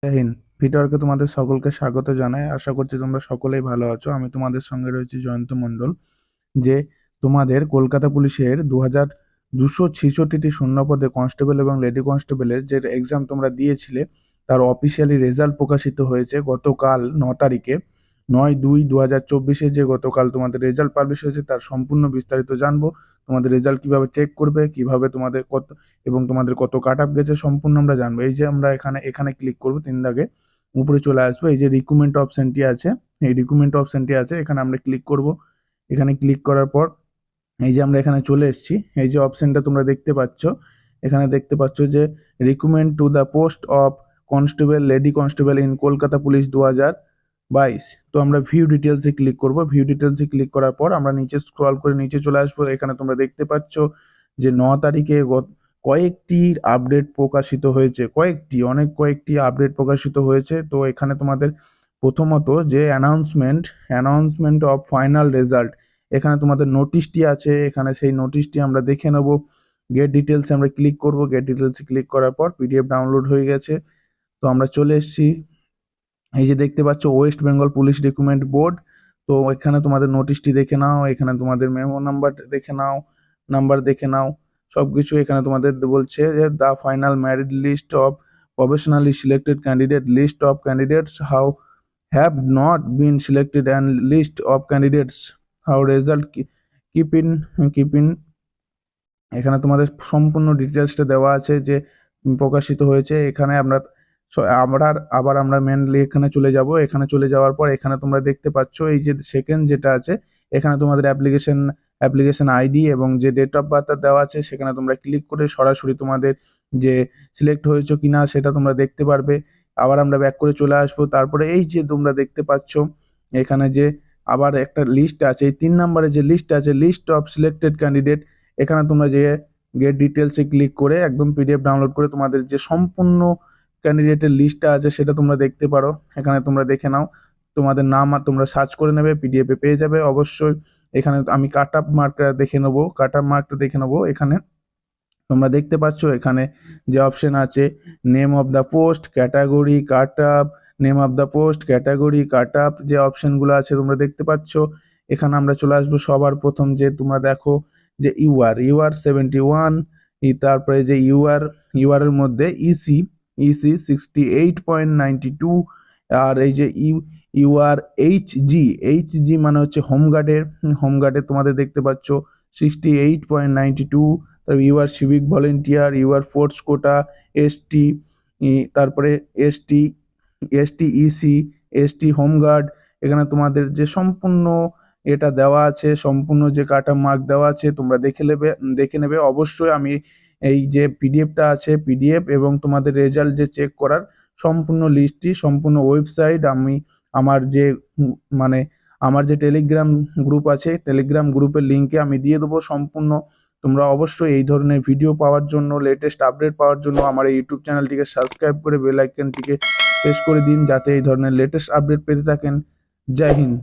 জয় হিন্দ। ভিডিওকে তোমাদের সকলকে স্বাগত জানাই। আশা করছি তোমরা সকলেই ভালো আছো। আমি তোমাদের সঙ্গে রয়েছি জয়ন্ত মণ্ডল। যে তোমাদের কলকাতা পুলিশের 2266টি শূন্যপদে কনস্টেবল এবং লেডি কনস্টেবলের যে এক্সাম তোমরা দিয়েছিলে তার অফিসিয়ালি রেজাল্ট প্রকাশিত হয়েছে গতকাল 9 তারিখে। 9/2/2024 যে গতকাল তোমাদের রেজাল্ট পাবলিশ হয়েছে তার সম্পূর্ণ বিস্তারিত জানবো। তোমাদের রেজাল্ট কিভাবে চেক করবে, কিভাবে তোমাদের কত এবং তোমাদের কত কাট আপ গেছে সম্পূর্ণ আমরা জানবো। এই যে আমরা এখানে এখানে ক্লিক করবো, 3 দাগে উপরে চলে আসবো। এই যে রিক্রুটমেন্ট অপশনটি আছে, এই রিক্রুটমেন্ট অপশনটি আছে, এখানে আমরা ক্লিক করব। এখানে ক্লিক করার পর এই যে আমরা এখানে চলে এসেছি। এই যে অপশনটা তোমরা দেখতে পাচ্ছ, এখানে দেখতে পাচ্ছ যে recruitment to the post of constable lady constable in Kolkata police 2022। তো আমরা ভিউ ডিটেলসে ক্লিক করব। ভিউ ডিটেলসে ক্লিক করার পর আমরা নিচে স্ক্রল করে নিচে চলে আসবো। এখানে তোমরা দেখতে পাচ্ছ যে 9 তারিখে কয়েকটি আপডেট প্রকাশিত হয়েছে, কয়েকটি আপডেট প্রকাশিত হয়েছে। তো এখানে তোমাদের প্রথমত যে অ্যানাউন্সমেন্ট অফ ফাইনাল রেজাল্ট, এখানে তোমাদের নোটিশটি আছে। এখানে সেই নোটিশটি আমরা দেখে নেব। গেট ডিটেলস আমরা ক্লিক করব। গেট ডিটেলসে ক্লিক করার পর পিডিএফ ডাউনলোড হয়ে গেছে। তো আমরা চলে এসেছি। এই যে দেখতে পাচ্ছ West Bengal police recruitment board. তো এখানে তোমাদের নোটিশটি দেখে নাও, এখানে তোমাদের মেমো নাম্বার দেখে নাও সবকিছু এখানে তোমাদের বলছে যে the final merit list of professionally selected candidate, list of candidates how have not been selected and list of candidates how result keep in। এখানে তোমাদের সম্পূর্ণ ডিটেলসটা দেওয়া আছে যে প্রকাশিত হয়েছে। এখানে আমরা মেনলি এখানে চলে যাব। এখানে চলে যাওয়ার পর এখানে তোমরা দেখতে পাচ্ছ এই যে সেকেন্ড যেটা আছে, এখানে তোমাদের অ্যাপ্লিকেশন আইডি এবং যে ডেট অফ বার্থ দেওয়া আছে, সেখানে তোমরা ক্লিক করে সরাসরি তোমাদের যে সিলেক্ট হয়েছে কিনা সেটা তোমরা দেখতে পারবে। আবার আমরা ব্যাক করে চলে আসবো। তারপরে এই যে তোমরা দেখতে পাচ্ছ এখানে যে আবার একটা লিস্ট আছে, এই 3 নম্বরে যে লিস্ট আছে, লিস্ট অফ সিলেক্টেড ক্যান্ডিডেট, এখানে তোমরা যে গেট ডিটেলসে ক্লিক করে একদম পিডিএফ ডাউনলোড করে তোমাদের যে সম্পূর্ণ ক্যান্ডিডেটের লিস্টটা আছে সেটা তোমরা দেখতে পারো। এখানে তোমরা দেখে নাও, তোমাদের নাম আর তোমরা সার্চ করে নেবে, পিডিএফে পেয়ে যাবে অবশ্যই। এখানে আমি কাট আপ মার্কটা দেখে নেবো। এখানে তোমরা দেখতে পাচ্ছ এখানে যে অপশন আছে name of the post, category, cut up, name of the post, category, cut up, যে অপশনগুলো আছে তোমরা দেখতে পাচ্ছ। এখানে আমরা চলে আসবো সবার প্রথম যে তোমরা দেখো যে ইউআর 71, তারপরে যে ইউআর এর মধ্যে ইসি 68.92, আর এই যে ইউআর এইচজি মানে হচ্ছে হোমগার্ডে তোমাদের দেখতে পাচ্ছ 68.92। তারপর UR civic volunteer, UR force quota, ST, তারপরে এসটি এসটি হোমগার্ড। এখানে তোমাদের যে সম্পূর্ণ এটা দেওয়া আছে, সম্পূর্ণ যে কাটা মার্ক দেওয়া আছে তোমরা দেখে নেবে অবশ্যই। আমি এই যে পিডিএফটা আছে, পিডিএফ এবং তোমাদের রেজাল্ট যে চেক করার সম্পূর্ণ লিস্টটি, সম্পূর্ণ ওয়েবসাইট আমি আমার যে মানে আমার যে টেলিগ্রাম গ্রুপ আছে, টেলিগ্রাম গ্রুপের লিঙ্কে আমি দিয়ে দেবো সম্পূর্ণ। তোমরা অবশ্যই এই ধরনের ভিডিও পাওয়ার জন্য, লেটেস্ট আপডেট পাওয়ার জন্য আমার এই ইউটিউব চ্যানেলটিকে সাবস্ক্রাইব করে বেল আইকনটিকে প্রেস করে দিন, যাতে এই ধরনের লেটেস্ট আপডেট পেতে থাকেন। জয় হিন্দ।